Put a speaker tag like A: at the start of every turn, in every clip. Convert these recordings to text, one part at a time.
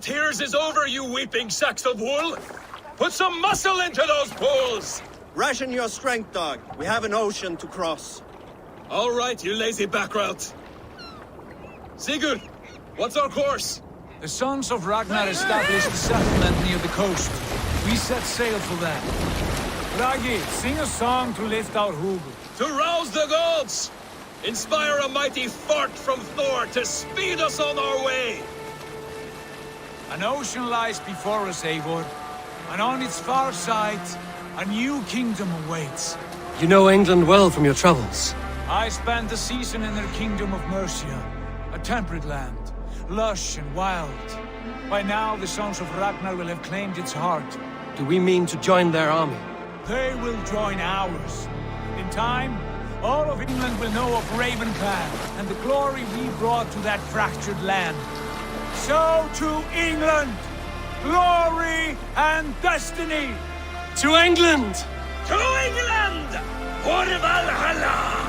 A: tears is over, you weeping sacks of wool! Put some muscle into those pulls!
B: Ration your strength, dog. We have an ocean to cross.
A: All right, you lazy backrout. Sigurd, what's our course?
C: The Sons of Ragnar established a settlement near the coast. We set sail for that. Ragi, sing a song to lift our hoob.
A: To rouse the gods! Inspire a mighty fart from Thor to speed us on our way!
C: An ocean lies before us, Eivor, and on its far side, a new kingdom awaits.
D: You know England well from your travels.
C: I spent a season in their kingdom of Mercia, a temperate land, lush and wild. By now, the Sons of Ragnar will have claimed its heart.
D: Do we mean to join their army?
C: They will join ours. In time, all of England will know of Raven Clan and the glory we brought to that fractured land. So to England, glory and destiny!
D: To England!
A: To England! For Valhalla!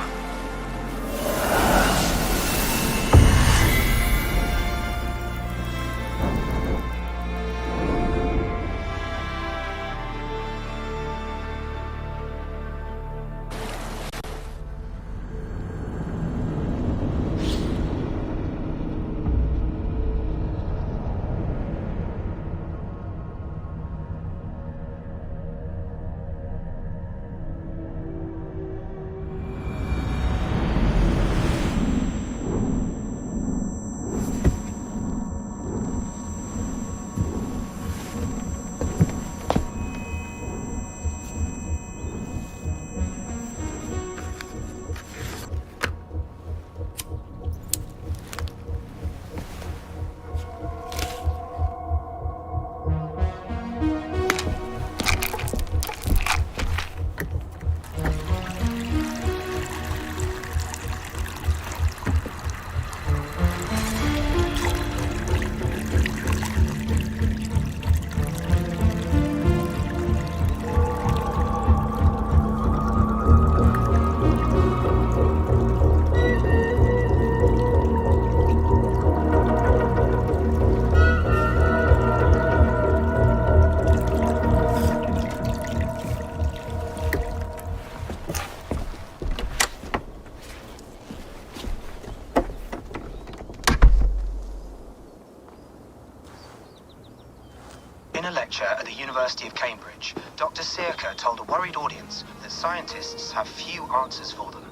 E: In a lecture at the University of Cambridge, Dr. Sirka told a worried audience that scientists have few answers for them.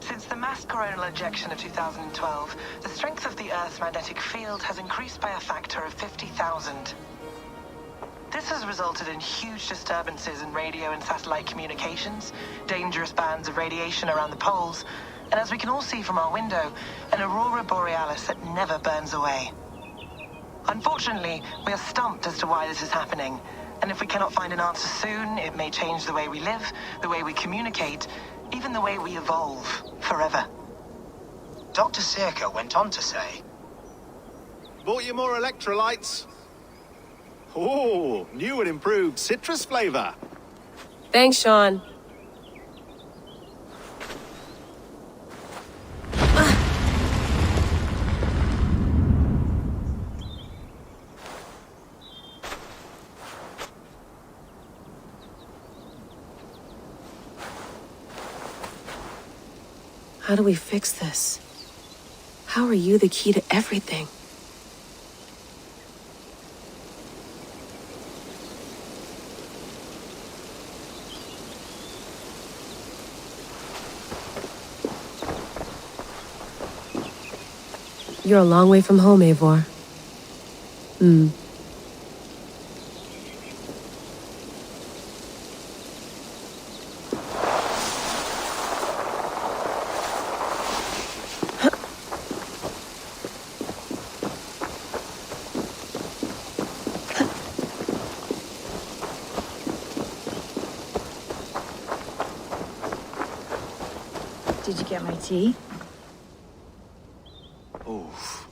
F: Since the mass coronal ejection of 2012, the strength of the Earth's magnetic field has increased by a factor of 50,000. This has resulted in huge disturbances in radio and satellite communications, dangerous bands of radiation around the poles, and as we can all see from our window, an aurora borealis that never burns away. Unfortunately, we are stumped as to why this is happening, and if we cannot find an answer soon, it may change the way we live, the way we communicate, even the way we evolve, forever.
E: Dr. Sirka went on to say,
G: Bought you more electrolytes? Oh, new and improved citrus flavor.
H: Thanks, Sean. How do we fix this? How are you the key to everything? You're a long way from home, Eivor.
I: Did you get my tea?
G: Oh,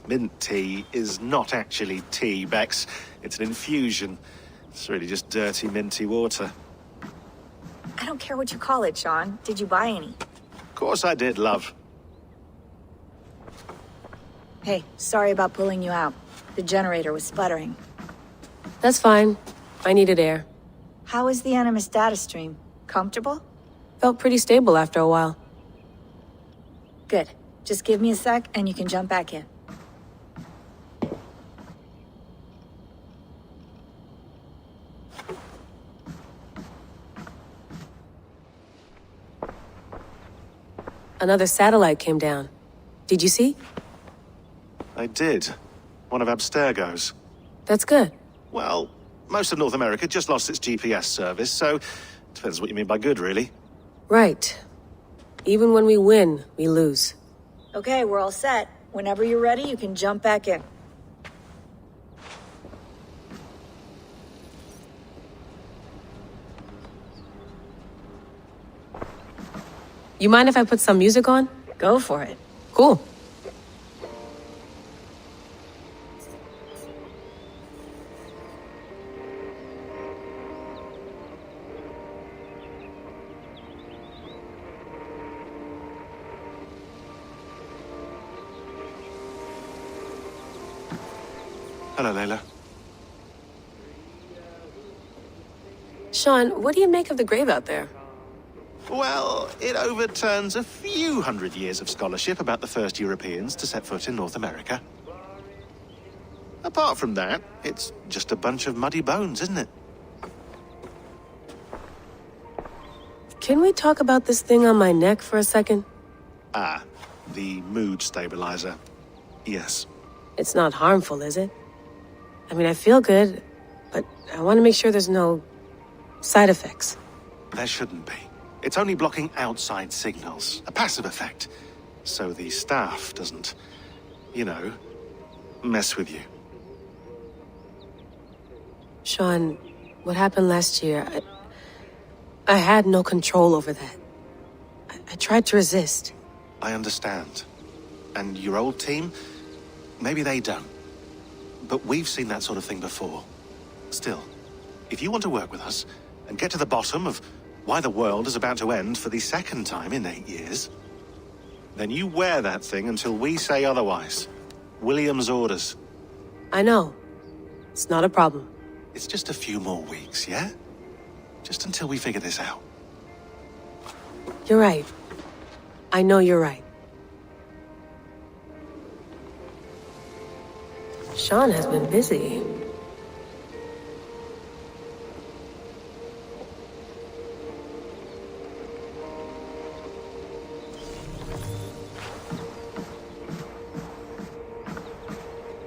G: mint tea is not actually tea, Bex. It's an infusion. It's really just dirty, minty water.
I: I don't care what you call it, Sean. Did you buy any?
G: Of course I did, love.
I: Hey, sorry about pulling you out. The generator was sputtering.
H: That's fine. I needed air.
I: How is the Animus data stream? Comfortable?
H: Felt pretty stable after a while.
I: Good. Just give me a sec and you can jump back in.
H: Another satellite came down. Did you see?
G: I did. One of Abstergo's.
H: That's good.
G: Well, most of North America just lost its GPS service, so depends what you mean by good, really.
H: Right. Even when we win, we lose.
I: Okay, we're all set. Whenever you're ready, you can jump back in.
H: You mind if I put some music on?
I: Go for it.
H: Cool.
G: Hello, Layla.
H: Sean, what do you make of the grave out there?
G: Well, it overturns a few hundred years of scholarship about the first Europeans to set foot in North America. Apart from that, it's just a bunch of muddy bones, isn't it?
H: Can we talk about this thing on my neck for a second?
G: Ah, the mood stabilizer. Yes.
H: It's not harmful, is it? I mean, I feel good, but I want to make sure there's no side effects.
G: There shouldn't be. It's only blocking outside signals, a passive effect. So the staff doesn't, you know, mess with you.
H: Sean, what happened last year, I had no control over that. I tried to resist.
G: I understand. And your old team, maybe they don't. But we've seen that sort of thing before. Still, if you want to work with us and get to the bottom of why the world is about to end for the second time in 8 years, then you wear that thing until we say otherwise. William's orders.
H: I know. It's not a problem.
G: It's just a few more weeks, yeah? Just until we figure this out.
H: You're right. I know you're right. Sean has been busy.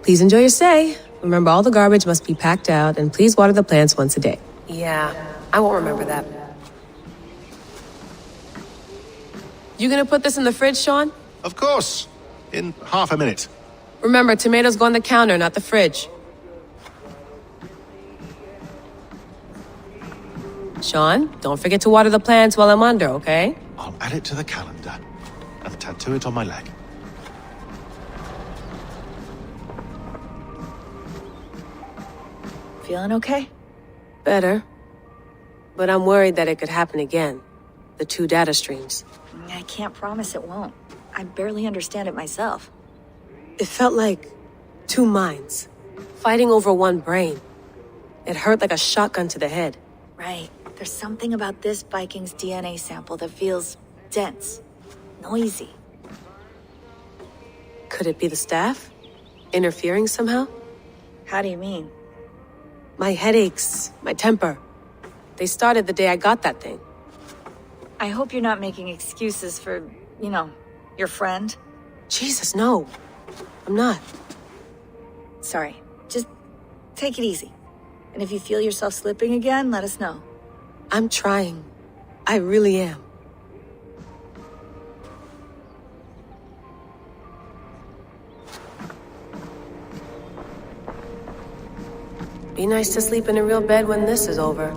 H: Please enjoy your stay. Remember, all the garbage must be packed out, and please water the plants once a day. Yeah, I won't remember that. You gonna put this in the fridge, Sean?
G: Of course. In half a minute.
H: Remember, tomatoes go on the counter, not the fridge. Sean, don't forget to water the plants while I'm under, okay?
G: I'll add it to the calendar and tattoo it on my leg.
I: Feeling okay?
H: Better. But I'm worried that it could happen again. The two data streams.
I: I can't promise it won't. I barely understand it myself.
H: It felt like two minds, fighting over one brain. It hurt like a shotgun to the head.
I: Right. There's something about this Viking's DNA sample that feels dense, noisy.
H: Could it be the staff? Interfering somehow?
I: How do you mean?
H: My headaches, my temper. They started the day I got that thing.
I: I hope you're not making excuses for, you know, your friend.
H: Jesus, no. I'm not.
I: Sorry. Just take it easy. And if you feel yourself slipping again, let us know.
H: I'm trying. I really am. Be nice to sleep in a real bed when this is over.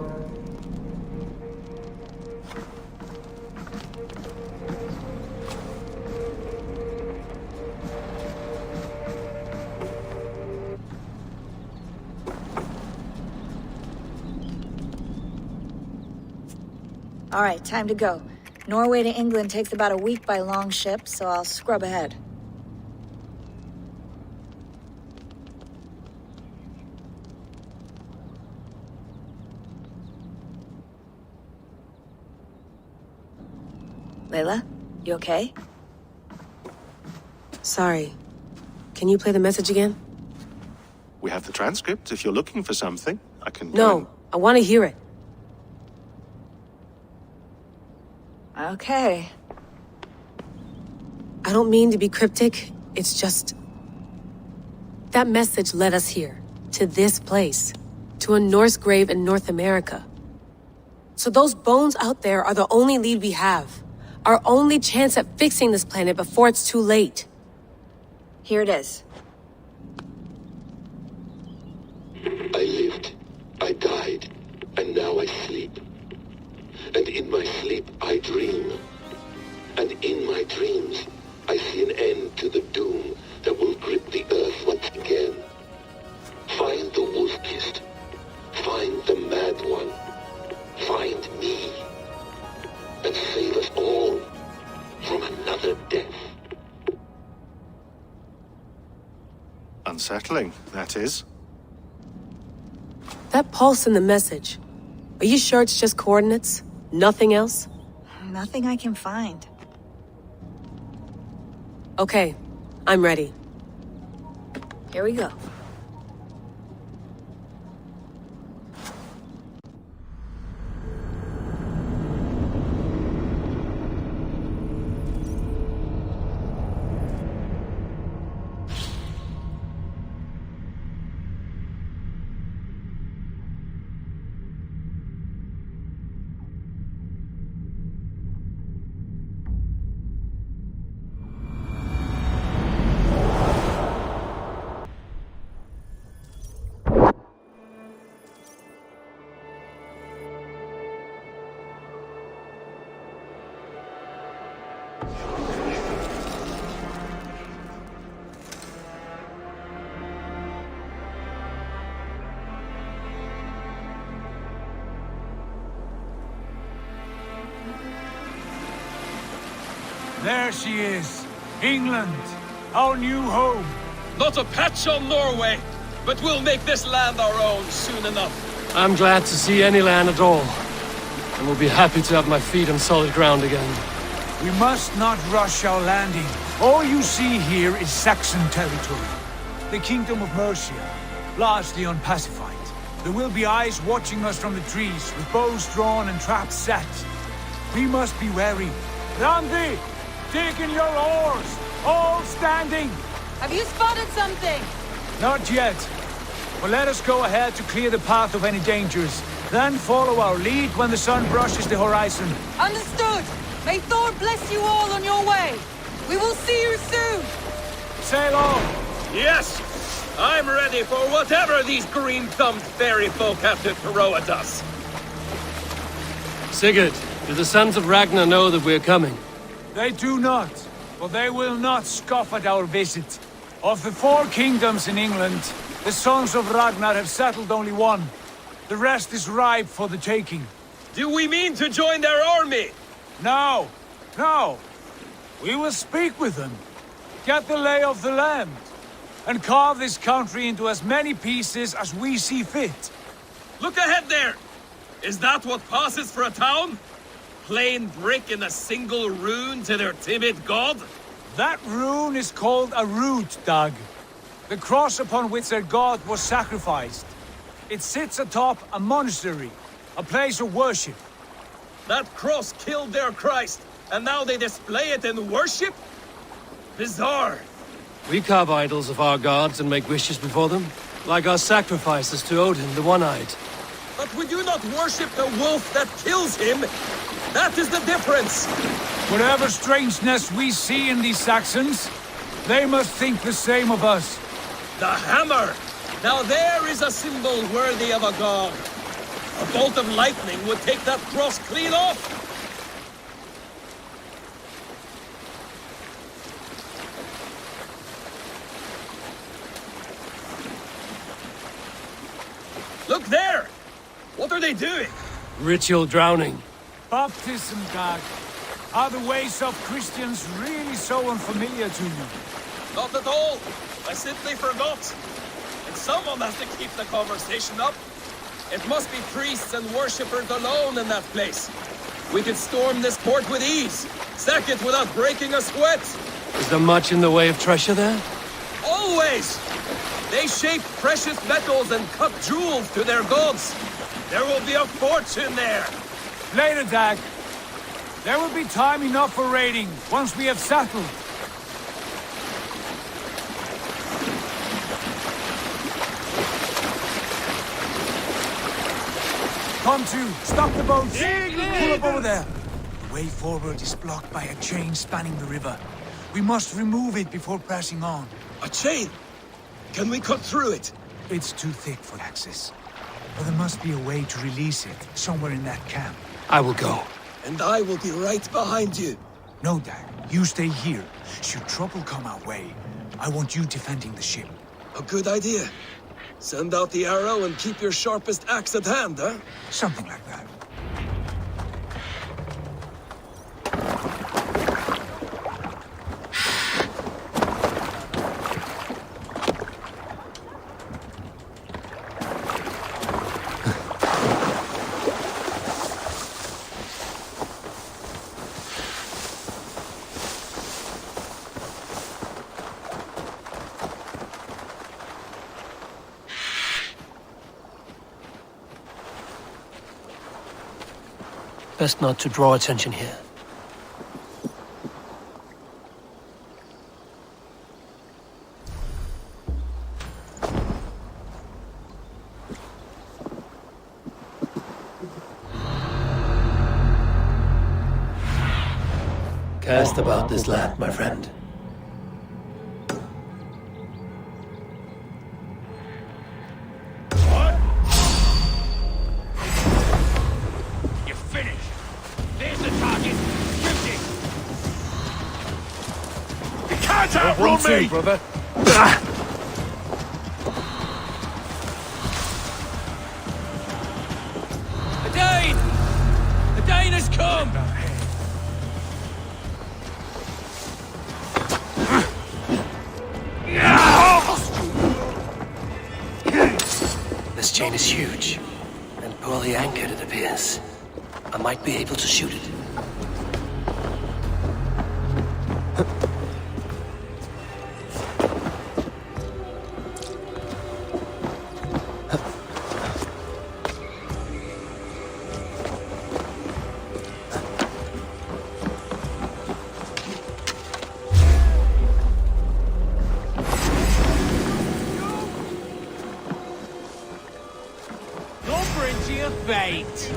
I: All right, time to go. Norway to England takes about a week by long ship, so I'll scrub ahead. Layla, you okay?
H: Sorry. Can you play the message again?
G: We have the transcript. If you're looking for something, I can...
H: No, I want to hear it.
I: Okay.
H: I don't mean to be cryptic. It's just... that message led us here. To this place. To a Norse grave in North America. So those bones out there are the only lead we have. Our only chance at fixing this planet before it's too late.
I: Here it is.
J: I lived, I died, and now I sleep. And in my sleep I dream. And in my dreams I see an end to the doom that will grip the earth once again. Find the wolf-kissed. Find the mad one. Find me. And save us all from another death.
G: Unsettling, that is.
H: That pulse in the message. Are you sure it's just coordinates? Nothing else?
I: Nothing I can find.
H: Okay, I'm ready.
I: Here we go.
C: There she is. England, our new home.
A: Not a patch on Norway, but we'll make this land our own soon enough.
D: I'm glad to see any land at all. And will be happy to have my feet on solid ground again.
C: We must not rush our landing. All you see here is Saxon territory. The Kingdom of Mercia, largely unpacified. There will be eyes watching us from the trees, with bows drawn and traps set. We must be wary. Randi, dig in your oars! All standing!
K: Have you spotted something?
C: Not yet. But let us go ahead to clear the path of any dangers. Then follow our lead when the sun brushes the horizon.
K: Understood! May Thor bless you all on your way! We will see you soon!
C: Sail on!
A: Yes! I'm ready for whatever these green-thumbed fairy folk have to throw at us.
D: Sigurd, do the sons of Ragnar know that we're coming?
C: They do not, but they will not scoff at our visit. Of the 4 kingdoms in England, the sons of Ragnar have settled only one. The rest is ripe for the taking.
A: Do we mean to join their army?
C: No, no. We will speak with them, get the lay of the land, and carve this country into as many pieces as we see fit.
A: Look ahead there! Is that what passes for a town? Plain brick in a single rune to their timid god?
C: That rune is called a root, Doug. The cross upon which their god was sacrificed. It sits atop a monastery, a place of worship.
A: That cross killed their Christ, and now they display it in worship? Bizarre.
D: We carve idols of our gods and make wishes before them, like our sacrifices to Odin, the One-Eyed.
A: But we do not worship the wolf that kills him. That is the difference.
C: Whatever strangeness we see in these Saxons, they must think the same of us.
A: The hammer! Now there is a symbol worthy of a god. A bolt of lightning would take that cross clean off. Look there! What are they doing?
D: Ritual drowning.
C: Baptism, Dag. Are the ways of Christians really so unfamiliar to you?
A: Not at all. I simply forgot. And someone has to keep the conversation up. It must be priests and worshippers alone in that place. we could storm this port with ease. Sack it without breaking a sweat.
D: Is there much in the way of treasure there?
A: Always! They shape precious metals and cut jewels to their gods. There will be a fortune there.
C: Later, Dag. There will be time enough for raiding once we have settled. Come to, stop the boats. Pull up over there. The way forward is blocked by a chain spanning the river. We must remove it before pressing on.
A: A chain? Can we cut through it?
C: It's too thick for access. But there must be a way to release it, somewhere in that camp.
D: I will go.
A: And I will be right behind you.
C: No, Dag. You stay here. Should trouble come our way, I want you defending the ship.
A: A good idea. Send out the arrow and keep your sharpest axe at hand, huh?
C: Something like that.
D: Best not to draw attention here. Cast about this land, my friend.
C: Outrun me, brother.
A: A Dane! A Dane has come!
D: This chain is huge, and poorly anchored, it appears. I might be able to shoot it.
C: Fate.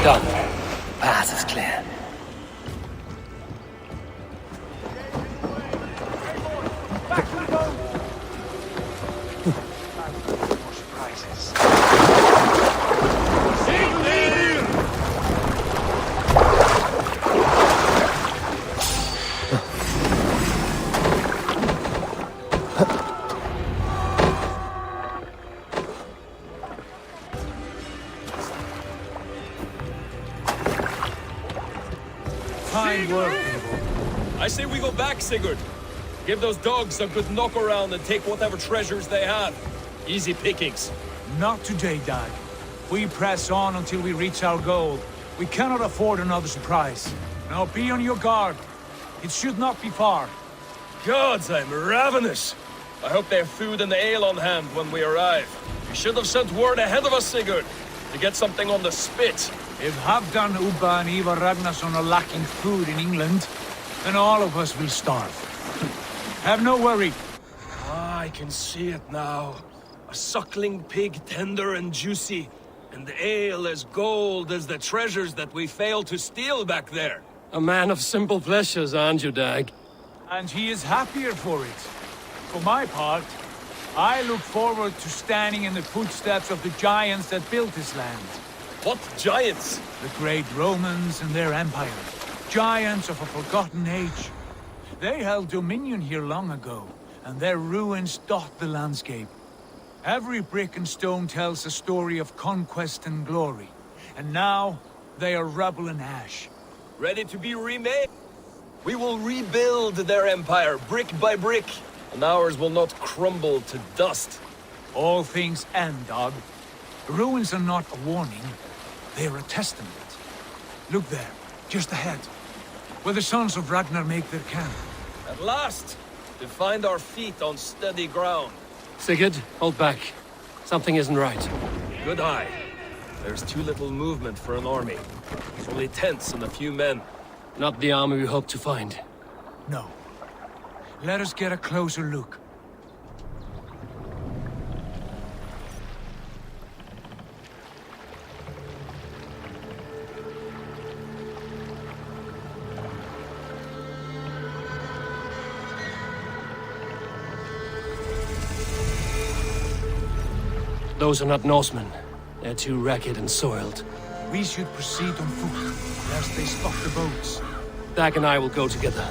D: Done. Path is clear.
C: Fine work, people.
A: I say we go back, Sigurd. Give those dogs a good knock around and take whatever treasures they have. Easy pickings.
C: Not today, Dag. We press on until we reach our goal. We cannot afford another surprise. Now be on your guard. It should not be far.
A: Gods, I'm ravenous. I hope they have food and ale on hand when we arrive. You should have sent word ahead of us, Sigurd, to get something on the spit.
C: If Halfdan, Ubba and Ivar Ragnarsson are lacking food in England, then all of us will starve. Have no worry.
A: Ah, I can see it now. A suckling pig tender and juicy, and the ale as gold as the treasures that we failed to steal back there.
D: A man of simple pleasures, aren't you, Dag?
C: And he is happier for it. For my part, I look forward to standing in the footsteps of the giants that built this land.
A: What giants?
C: The great Romans and their empire. Giants of a forgotten age. They held dominion here long ago, and their ruins dot the landscape. Every brick and stone tells a story of conquest and glory. And now, they are rubble and ash.
A: Ready to be remade? We will rebuild their empire brick by brick, and ours will not crumble to dust.
C: All things end, Dog. Ruins are not a warning, they're a testament. Look there, just ahead, where the sons of Ragnar make their camp.
A: At last, to find our feet on steady ground.
D: Sigurd, hold back. Something isn't right.
A: Good eye. There's too little movement for an army. Only tents and a few men.
D: Not the army we hoped to find.
C: No. Let us get a closer look.
D: Those are not Norsemen. They're too ragged and soiled.
C: We should proceed on foot, lest they spot the boats.
D: Dag and I will go together.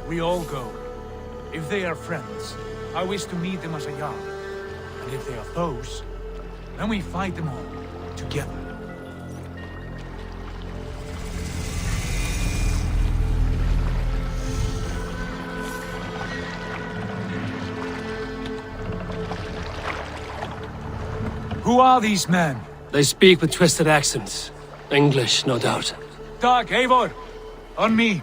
C: We all go. If they are friends, I wish to meet them as a Jarl. And if they are foes, then we fight them all, together. Who are these men?
D: They speak with twisted accents. English, no doubt.
C: Dag, Eivor! On me!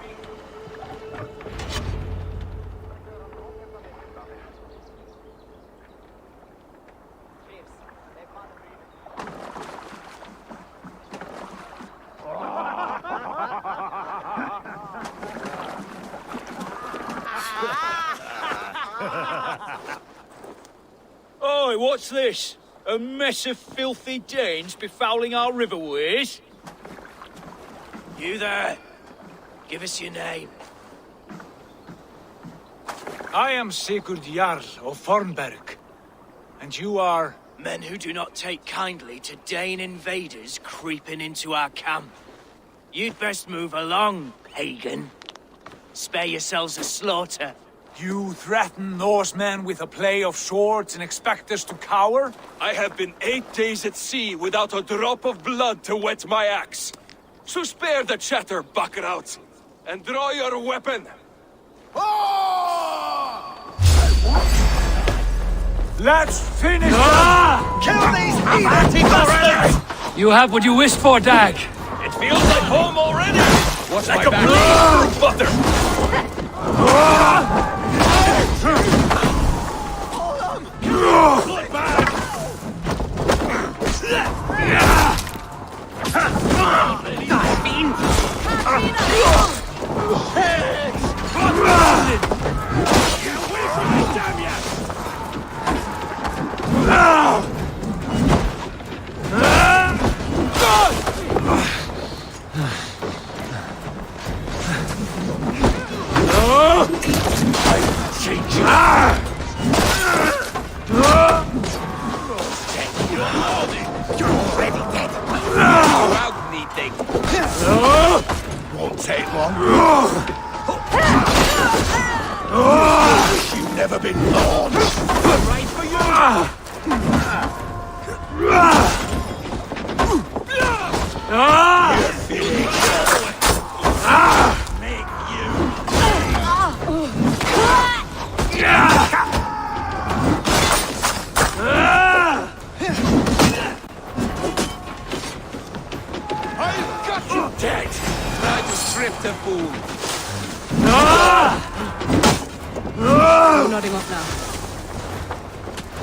L: Oi, what's this? A mess of filthy Danes befouling our riverways?
M: You there! Give us your name.
C: I am Sigurd Jarl of Fornberg. And you are...
M: Men who do not take kindly to Dane invaders creeping into our camp. You'd best move along, pagan. Spare yourselves a slaughter.
C: You threaten Norsemen with a play of swords and expect us to cower?
A: I have been 8 days at sea without a drop of blood to wet my axe. So spare the chatter, Buckerout, and draw your weapon.
C: Let's finish
B: Kill these heathen bastards!
D: You have what you wished for, Dag.
A: It feels like home already. What's like a blood butter?
B: Won't take long. You've never been born. Right for you. You're feeling make I've got you dead. Try to strip the fool.
K: We're nodding off now.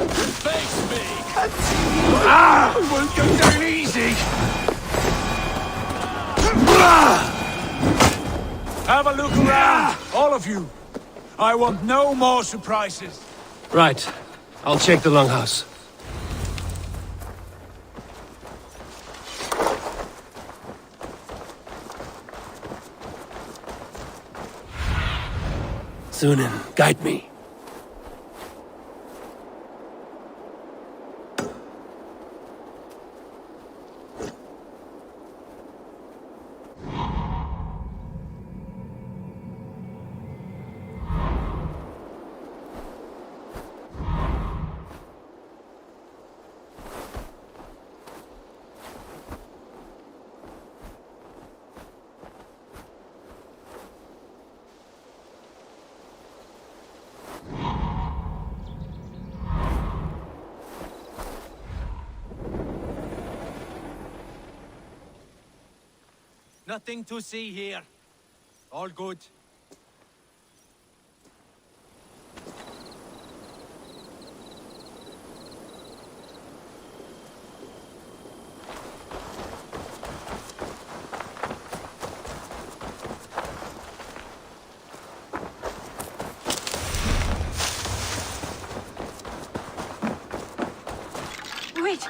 B: Face me! I won't go down easy!
C: Have a look around, all of you. I want no more surprises.
D: Right. I'll check the longhouse. Sunan, guide me.
C: Nothing to see here. All good.
H: Wait!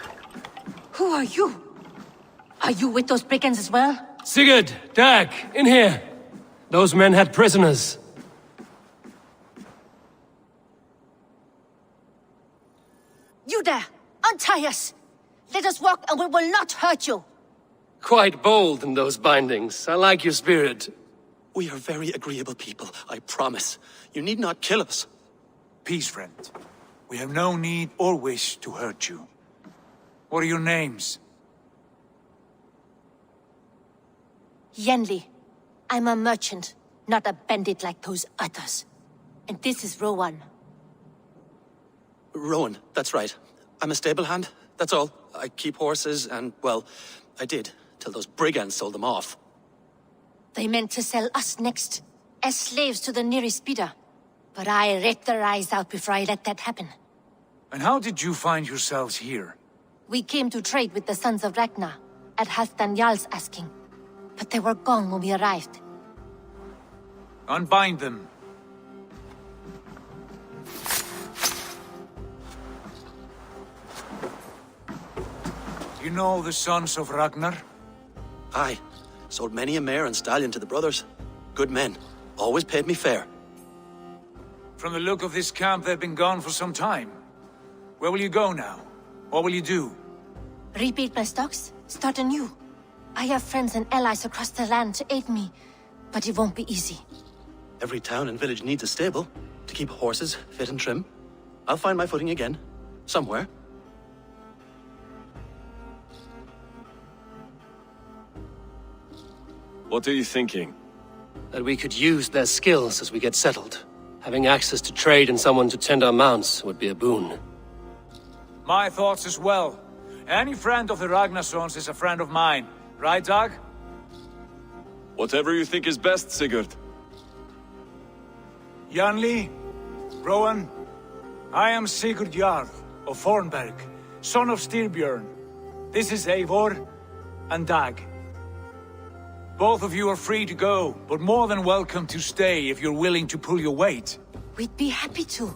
H: Who are you? Are you with those brigands as well?
D: Sigurd, Dag, in here. Those men had prisoners.
H: You there! Untie us! Let us walk and we will not hurt you!
D: Quite bold in those bindings. I like your spirit.
N: We are very agreeable people, I promise. You need not kill us.
C: Peace, friend. We have no need or wish to hurt you. What are your names?
H: Yenli. I'm a merchant, not a bandit like those others. And this is Rowan.
N: Rowan, that's right. I'm a stable hand, that's all. I keep horses and, well, I did, till those brigands sold them off.
H: They meant to sell us next, as slaves to the nearest bidder. But I ripped their eyes out before I let that happen.
C: And how did you find yourselves here?
H: We came to trade with the Sons of Ragnar, at Halfdan Jarl's asking. But they were gone when we arrived.
C: Unbind them. You know the Sons of Ragnar?
N: Aye. Sold many a mare and stallion to the brothers. Good men. Always paid me fair.
C: From the look of this camp, they've been gone for some time. Where will you go now? What will you do?
H: Rebuild my stocks? Start anew. I have friends and allies across the land to aid me, but it won't be easy.
N: Every town and village needs a stable to keep horses fit and trim. I'll find my footing again. Somewhere.
A: What are you thinking?
D: That we could use their skills as we get settled. Having access to trade and someone to tend our mounts would be a boon.
C: My thoughts as well. Any friend of the Ragnarsons is a friend of mine. Right, Dag?
A: Whatever you think is best, Sigurd.
C: Janli, Rowan, I am Sigurd Jarl of Fornberg, son of Styrbjörn. This is Eivor and Dag. Both of you are free to go, but more than welcome to stay if you're willing to pull your weight.
H: We'd be happy to,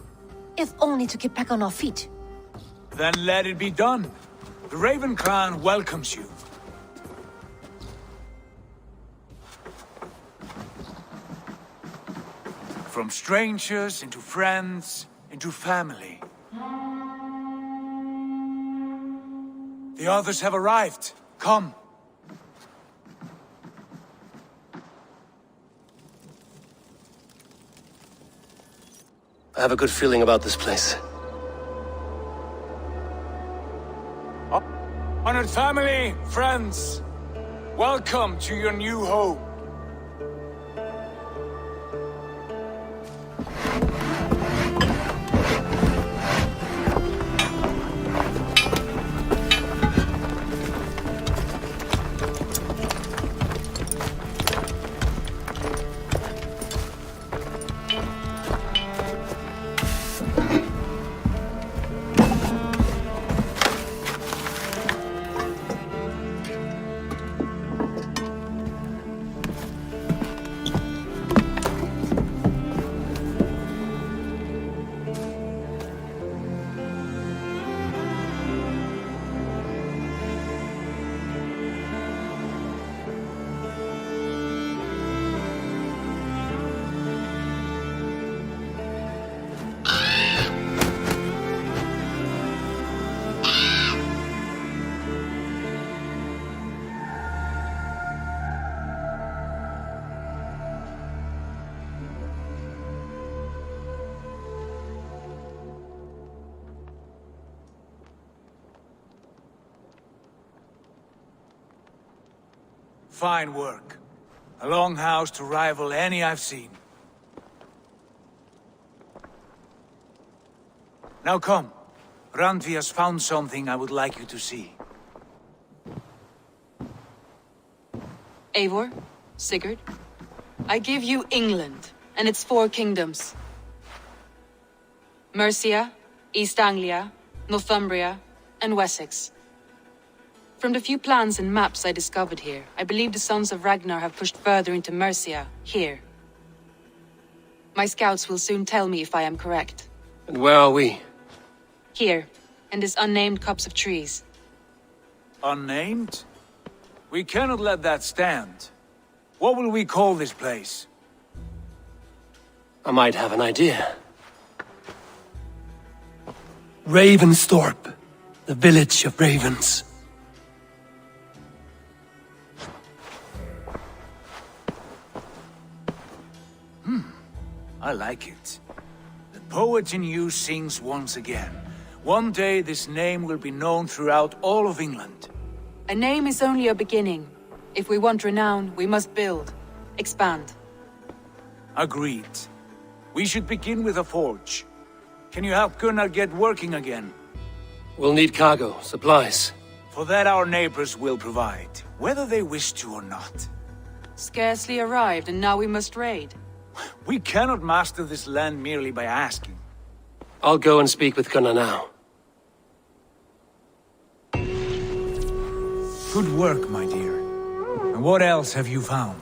H: if only to get back on our feet.
C: Then let it be done. The Raven clan welcomes you. From strangers into friends, into family. The others have arrived. Come.
D: I have a good feeling about this place.
C: Honored family, friends, welcome to your new home. fine work. A longhouse to rival any I've seen. Now come. Randvi has found something I would like you to see.
K: Eivor, Sigurd, I give you England and its 4 kingdoms. Mercia, East Anglia, Northumbria, and Wessex. From the few plans and maps I discovered here, I believe the Sons of Ragnar have pushed further into Mercia, here. My scouts will soon tell me if I am correct.
D: And where are we?
K: Here, in this unnamed copse of trees.
C: Unnamed? We cannot let that stand. What will we call this place?
D: I might have an idea. Ravensthorpe, the village of ravens.
C: I like it. The poet in you sings once again. One day this name will be known throughout all of England.
K: A name is only a beginning. If we want renown, we must build, expand.
C: Agreed. We should begin with a forge. Can you help Gunnar get working again?
D: We'll need cargo, supplies.
C: For that our neighbors will provide, whether they wish to or not.
K: Scarcely arrived, and now we must raid.
C: We cannot master this land merely by asking.
D: I'll go and speak with Gunnar now.
C: Good work, my dear. And what else have you found?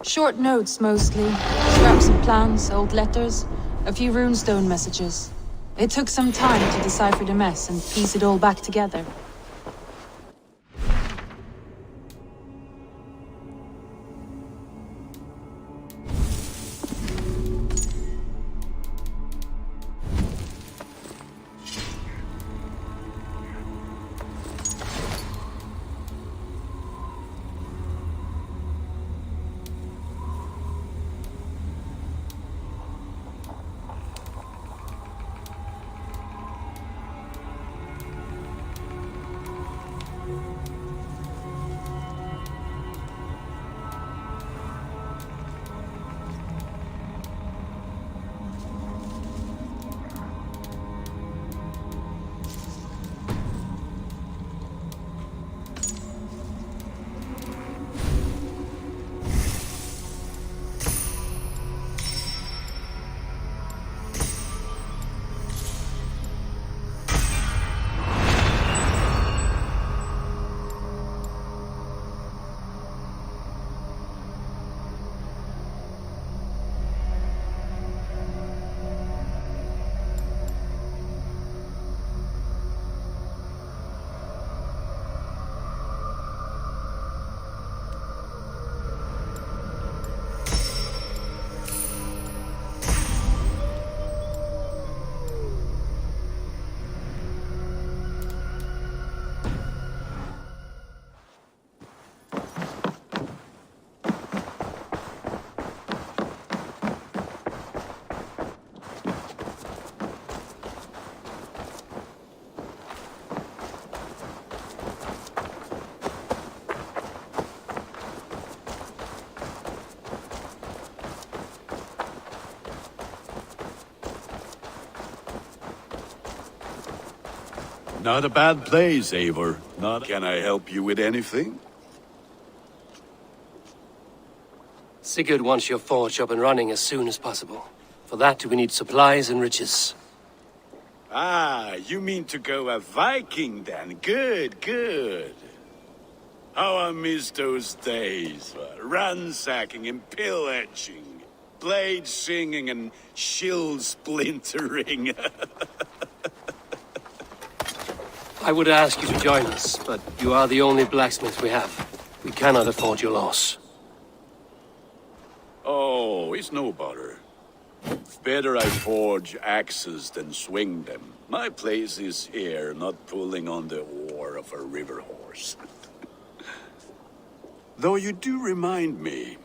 K: Short notes, mostly. Scraps of plans, old letters, a few runestone messages. It took some time to decipher the mess and piece it all back together.
B: Not a bad place, Eivor. Can I help you with anything?
D: Sigurd wants your forge up and running as soon as possible. For that, we need supplies and riches.
B: Ah, you mean to go a Viking then? Good, good. How I miss those days. Ransacking and pillaging. Blade singing and shield splintering.
D: I would ask you to join us, but you are the only blacksmith we have. We cannot afford your loss.
B: Oh, it's no bother. Better I forge axes than swing them. My place is here, not pulling on the oar of a river horse. Though you do remind me,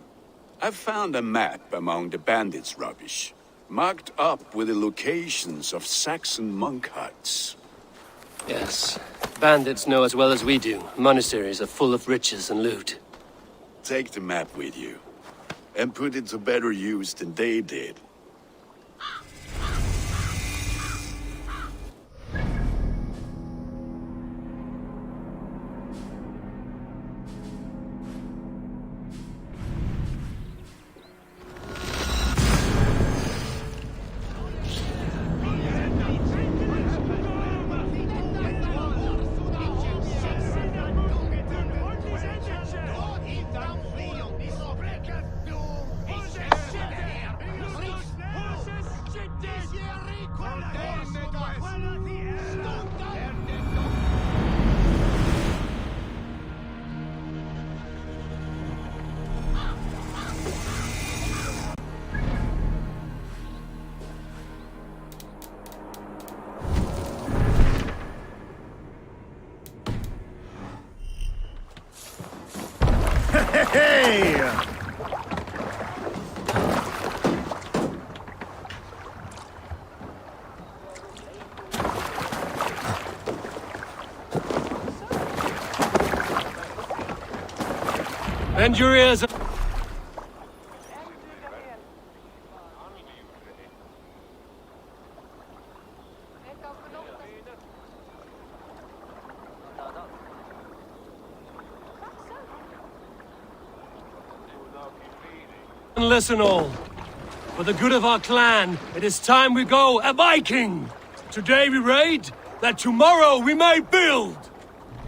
B: I found a map among the bandits' rubbish, marked up with the locations of Saxon monk huts.
D: Yes. Bandits know as well as we do. Monasteries are full of riches and loot.
B: take the map with you. And put it to better use than they did.
A: Bend your ears. Listen all. For the good of our clan, it is time we go a Viking! Today we raid, that tomorrow we may build!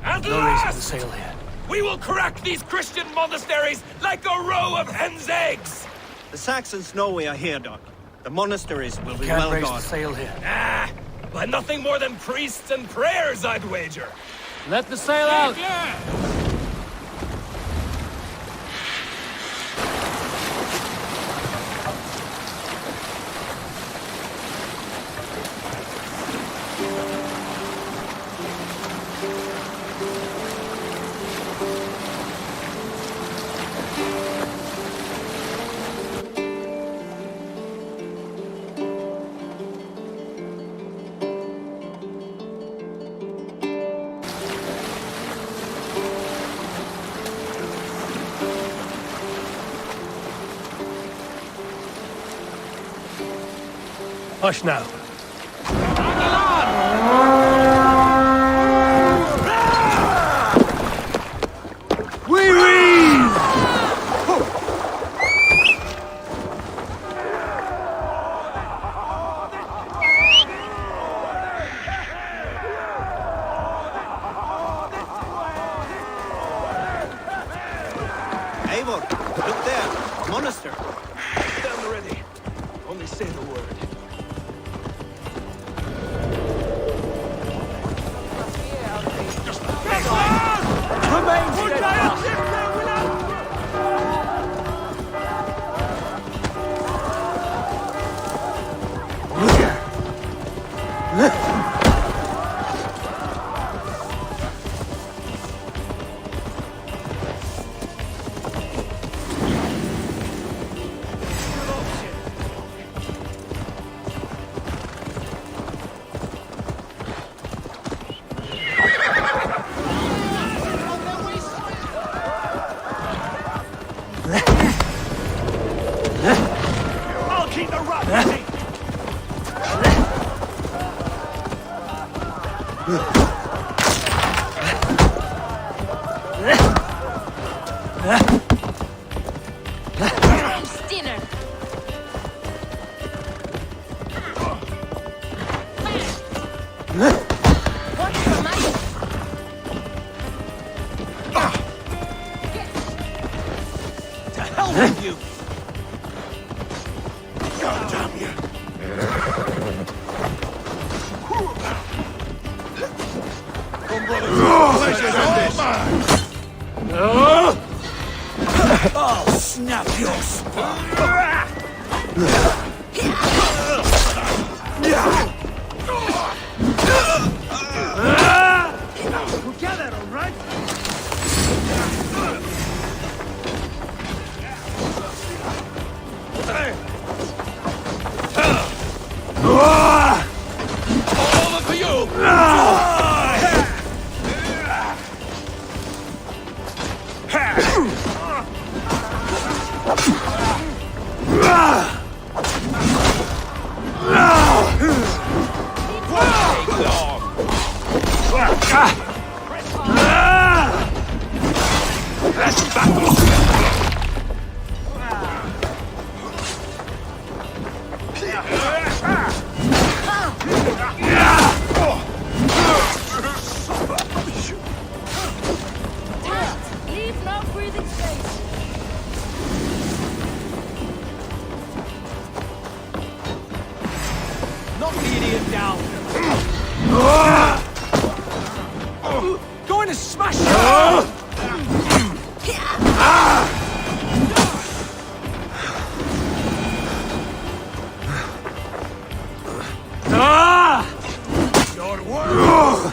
A: At
D: No reason to sail here.
A: we will crack these Christian monasteries like a row of hen's eggs!
O: The Saxons know we are here, Doc. The monasteries will be
D: Can't
O: well
D: raise
O: guarded.
D: the sail here.
A: Ah, by nothing more than priests and prayers, I'd wager.
C: Let the sail out!
A: Hush now.
O: Eivor, look there. Monastery.
A: Stand ready. Only say the word.
C: Remain steadfast!
A: I'll keep the rock busy.
K: Dinner. What's your money?
O: To hell with you!
B: God damn you!
C: I'll snap your spine! Together, all right?
A: All over for you!
C: down. Going to smash you!
A: Your word!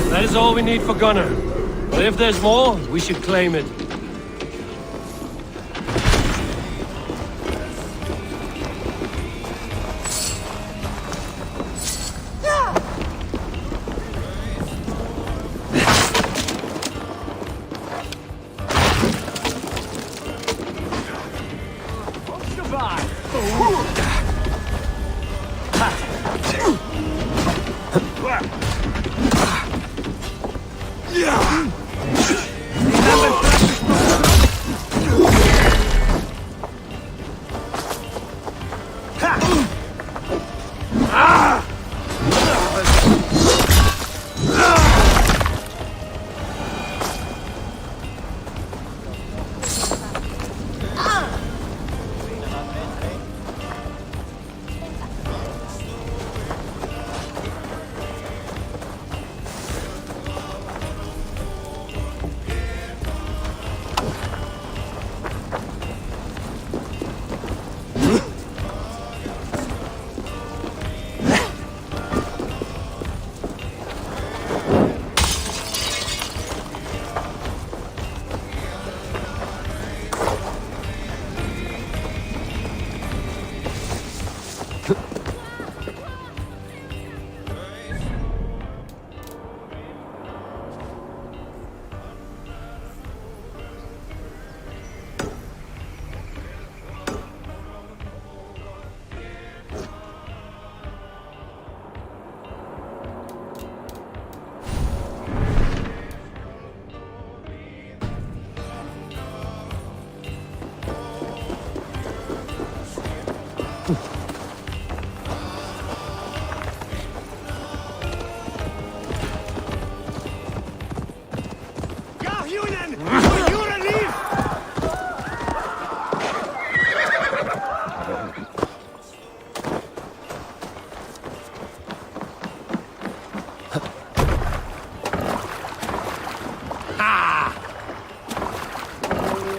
A: That is all we need for Gunner. But if there's more, we should claim it.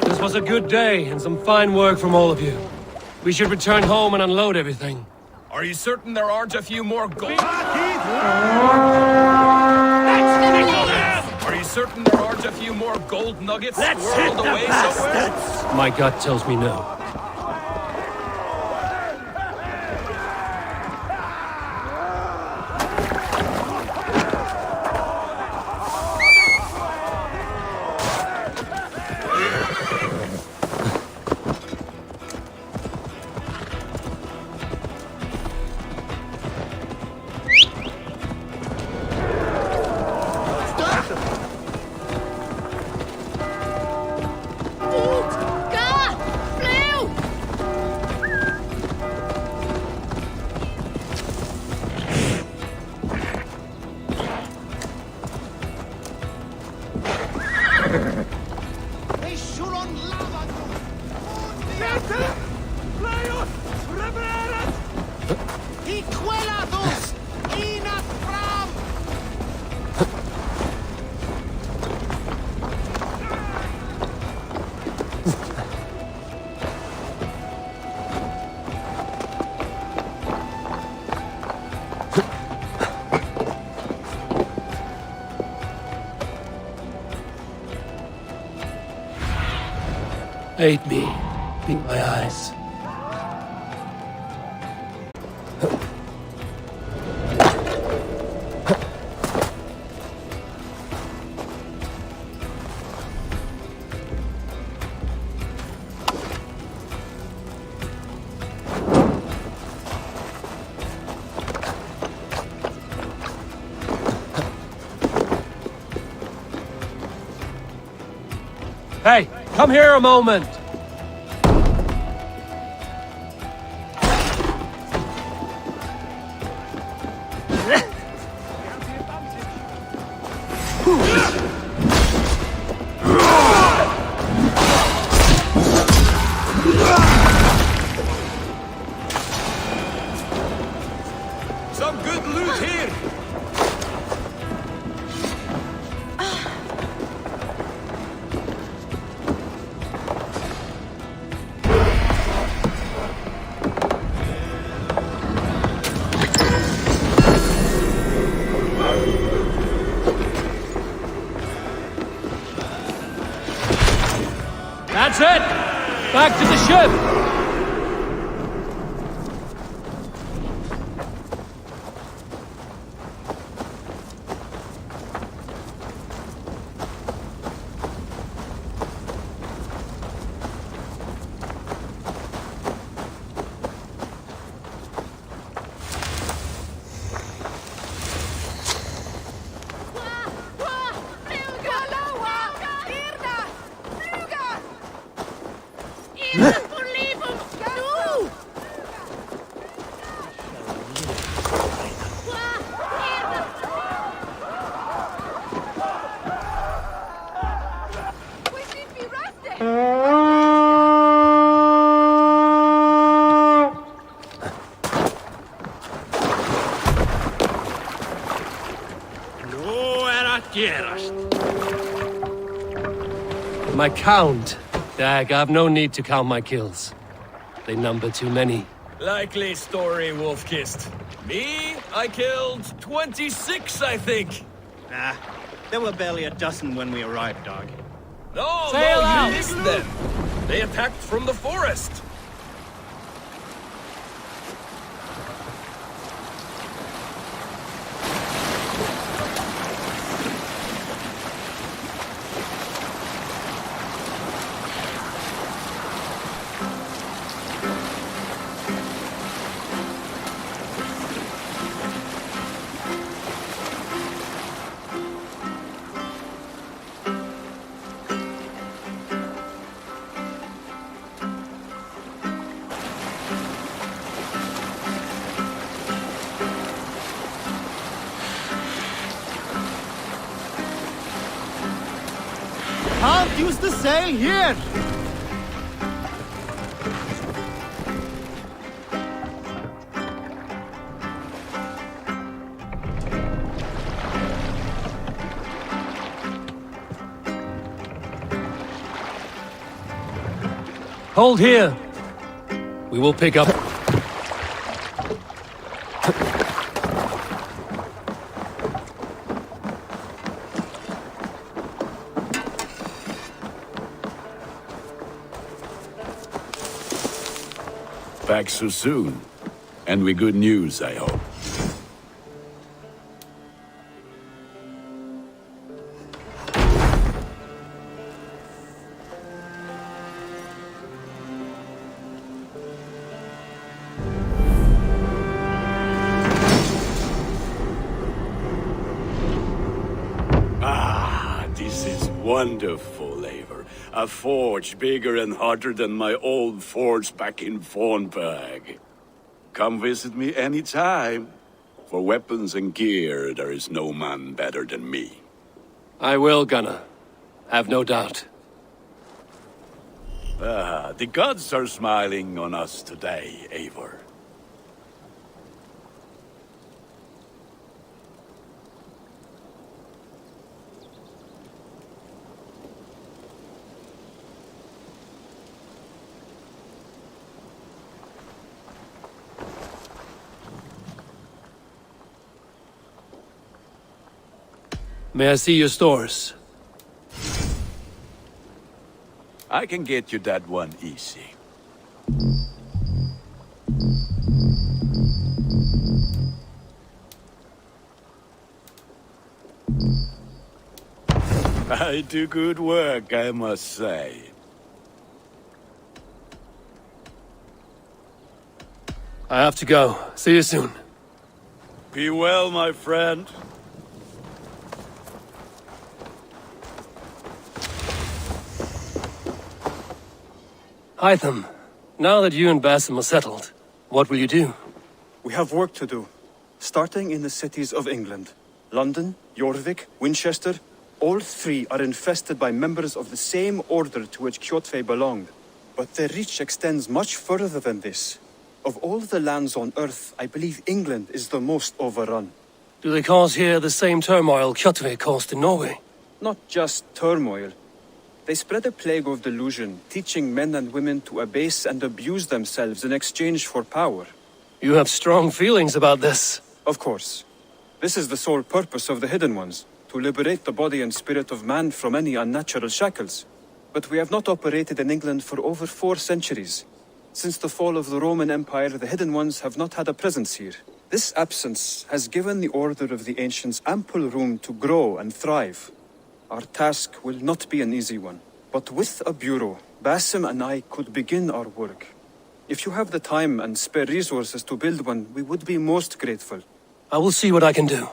A: This was a good day and some fine work from all of you. We should return home and unload everything.
P: Are you certain there aren't a few more gold? Are you certain there aren't a few more gold nuggets swirled away somewhere?
A: My gut tells me no. Aid me. Meet my eyes. Hey, come here a moment!
P: Some good loot here!
A: That's it! Back to the ship! My count. Dag, I've no need to count my kills. They number too many.
P: Likely story, Wolf-Kissed. Me? I killed 26, I think.
O: Nah, there were barely a dozen when we arrived, dog.
P: No,
A: Sail
P: no,
A: out.
P: you missed them. They attacked from the forest.
O: Can't use the sail here!
A: Hold here. We will pick up.
B: Back so soon. And with good news, I hope. Ah, this is wonderful, Eivor. A forge bigger and hotter than my old forge back in Fornburg. Come visit me anytime. For weapons and gear, there is no man better than me.
A: I will, Gunnar. Have no doubt.
B: Ah, the gods are smiling on us today, Eivor.
A: May I see your stores?
B: I can get you that one easy. I do good work, I must say.
A: I have to go. See you soon.
B: Be well, my friend.
A: Hytham, now that you and Basim are settled, what will you do?
Q: We have work to do, starting in the cities of England. London, Jorvik, Winchester, all three are infested by members of the same order to which Kjotve belonged. But their reach extends much further than this. Of all the lands on Earth, I believe England is the most overrun.
A: Do they cause here the same turmoil Kjotve caused in Norway?
Q: Not just turmoil. They spread a plague of delusion, teaching men and women to abase and abuse themselves in exchange for power.
A: You have strong feelings about this.
Q: Of course. This is the sole purpose of the Hidden Ones, to liberate the body and spirit of man from any unnatural shackles. But we have not operated in England for over 4 centuries. Since the fall of the Roman Empire, the Hidden Ones have not had a presence here. This absence has given the Order of the Ancients ample room to grow and thrive. Our task will not be an easy one. But with a bureau, Basim and I could begin our work. If you have the time and spare resources to build one, we would be most grateful.
A: I will see what I can do.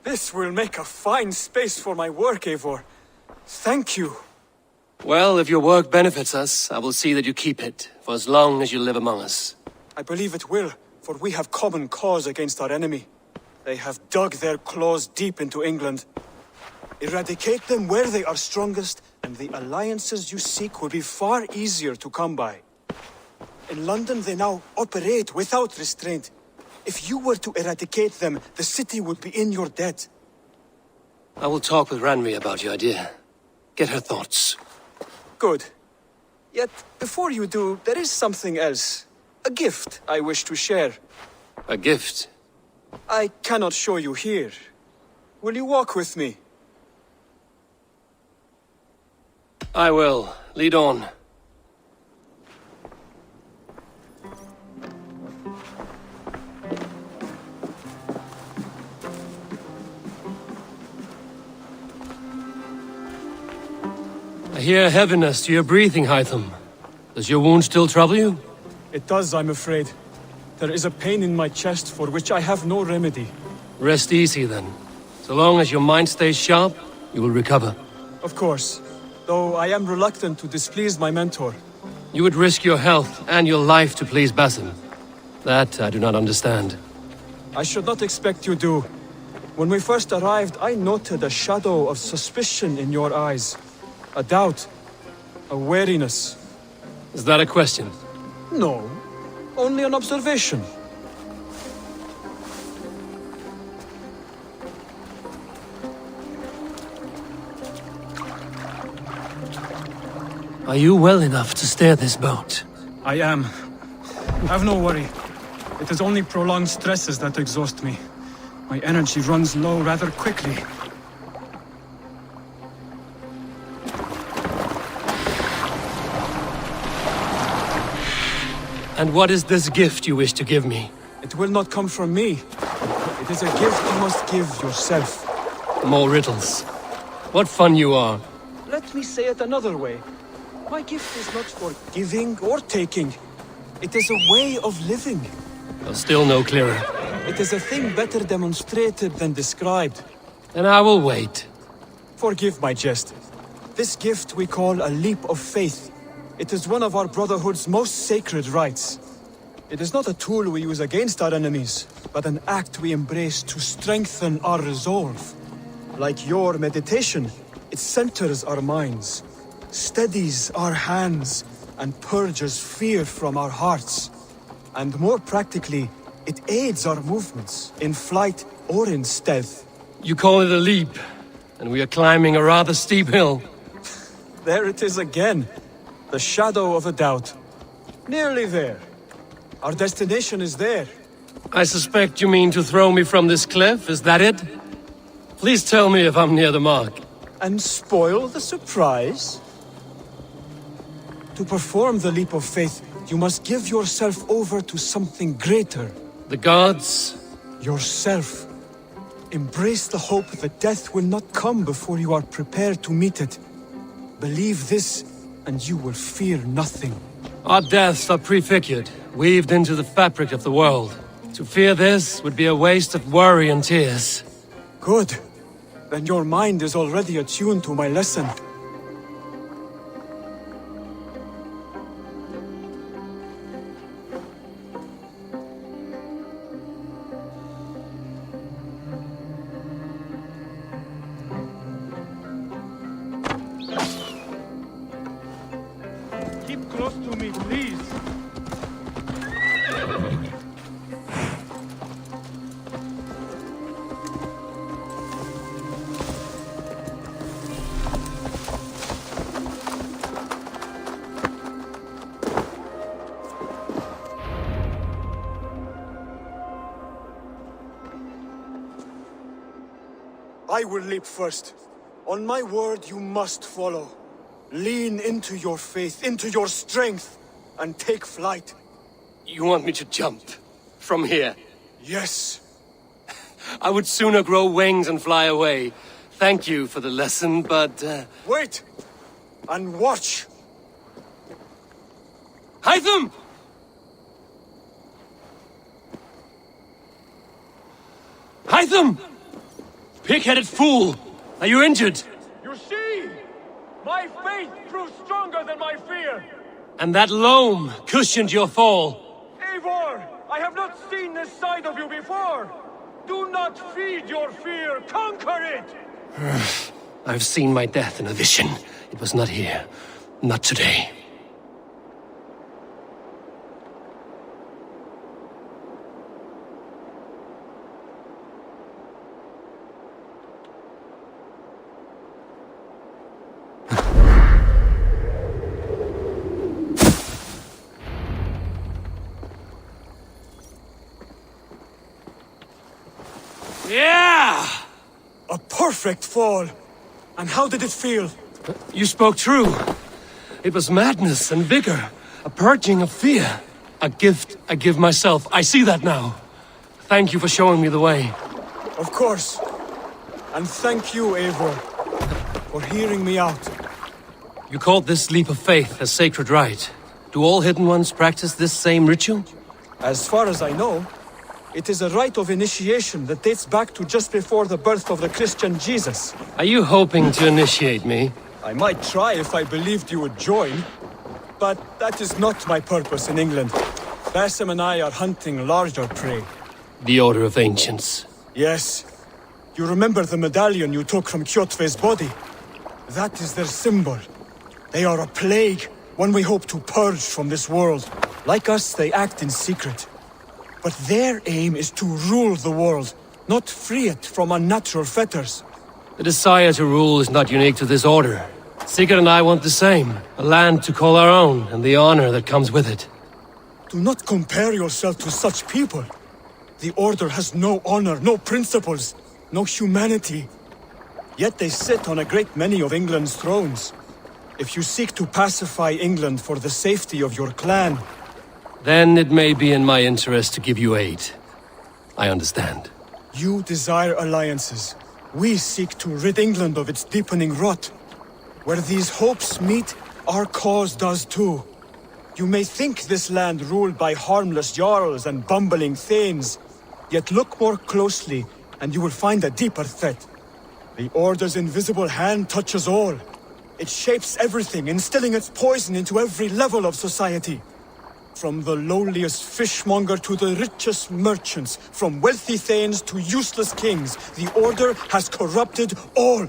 Q: This will make a fine space for my work, Eivor. Thank you.
A: Well, if your work benefits us, I will see that you keep it, for as long as you live among us.
Q: I believe it will, for we have common cause against our enemy. They have dug their claws deep into England. Eradicate them where they are strongest, and the alliances you seek will be far easier to come by. In London, they now operate without restraint. If you were to eradicate them, the city would be in your debt.
A: I will talk with Ranri about your idea. Get her thoughts.
Q: Good. Yet, before you do, there is something else. A gift I wish to share.
A: A gift?
Q: I cannot show you here. Will you walk with me?
A: I will. Lead on. I hear heaviness to your breathing, Hytham. Does your wound still trouble you?
Q: It does, I'm afraid. There is a pain in my chest for which I have no remedy.
A: Rest easy, then. So long as your mind stays sharp, you will recover.
Q: Of course. Though I am reluctant to displease my mentor.
A: You would risk your health and your life to please Basim. That I do not understand.
Q: I should not expect you do. When we first arrived, I noted a shadow of suspicion in your eyes. A doubt. A wariness.
A: Is that a question?
Q: No. Only an observation.
A: Are you well enough to steer this boat?
Q: I am. Have no worry. It is only prolonged stresses that exhaust me. My energy runs low rather quickly.
A: And what is this gift you wish to give me?
Q: It will not come from me. It is a gift you must give yourself.
A: More riddles. What fun you are.
Q: Let me say it another way. My gift is not for giving or taking. It is a way of living.
A: Still no clearer.
Q: It is a thing better demonstrated than described.
A: Then I will wait.
Q: Forgive my jest. This gift we call a leap of faith. It is one of our Brotherhood's most sacred rites. It is not a tool we use against our enemies, but an act we embrace to strengthen our resolve. Like your meditation, it centers our minds, steadies our hands, and purges fear from our hearts. And more practically, it aids our movements, in flight or in stealth.
A: You call it a leap, and we are climbing a rather steep hill.
Q: There it is again. The shadow of a doubt. Nearly there. Our destination is there.
A: I suspect you mean to throw me from this cliff, is that it? Please tell me if I'm near the mark.
Q: And spoil the surprise? To perform the leap of faith, you must give yourself over to something greater.
A: The gods?
Q: Yourself. Embrace the hope that death will not come before you are prepared to meet it. Believe this, and you will fear nothing.
A: Our deaths are prefigured, weaved into the fabric of the world. To fear this would be a waste of worry and tears.
Q: Good. Then your mind is already attuned to my lesson.
O: Keep close to me, please.
Q: I will leap first. On my word, you must follow. Lean into your faith, into your strength, and take flight.
A: You want me to jump? From here?
Q: Yes.
A: I would sooner grow wings and fly away. Thank you for the lesson, but...
Q: Wait! And watch!
A: Hytham! Hytham! Pig-headed fool! Are you injured?
C: You see? My faith proved stronger than my fear!
A: And that loam cushioned your fall.
C: Eivor! I have not seen this side of you before! Do not feed your fear, conquer it!
A: I've seen my death in a vision. It was not here. Not today. Yeah!
Q: A perfect fall! And how did it feel?
A: You spoke true. It was madness and vigor. A purging of fear. A gift I give myself. I see that now. Thank you for showing me the way.
Q: Of course. And thank you, Eivor, for hearing me out.
A: You called this leap of faith a sacred rite. Do all Hidden Ones practice this same ritual?
Q: As far as I know, it is a rite of initiation that dates back to just before the birth of the Christian Jesus.
A: Are you hoping to initiate me?
Q: I might try if I believed you would join. But that is not my purpose in England. Basim and I are hunting larger prey.
A: The Order of Ancients.
Q: Yes. You remember the medallion you took from Kjotve's body? That is their symbol. They are a plague, one we hope to purge from this world. Like us, they act in secret. But their aim is to rule the world, not free it from unnatural fetters.
A: The desire to rule is not unique to this order. Sigurd and I want the same. A land to call our own, and the honor that comes with it.
Q: Do not compare yourself to such people. The Order has no honor, no principles, no humanity. Yet they sit on a great many of England's thrones. If you seek to pacify England for the safety of your clan...
A: Then it may be in my interest to give you aid. I understand.
Q: You desire alliances. We seek to rid England of its deepening rot. Where these hopes meet, our cause does too. You may think this land ruled by harmless jarls and bumbling thanes. Yet look more closely, and you will find a deeper threat. The Order's invisible hand touches all. It shapes everything, instilling its poison into every level of society. From the lowliest fishmonger to the richest merchants, from wealthy thanes to useless kings, the Order has corrupted all.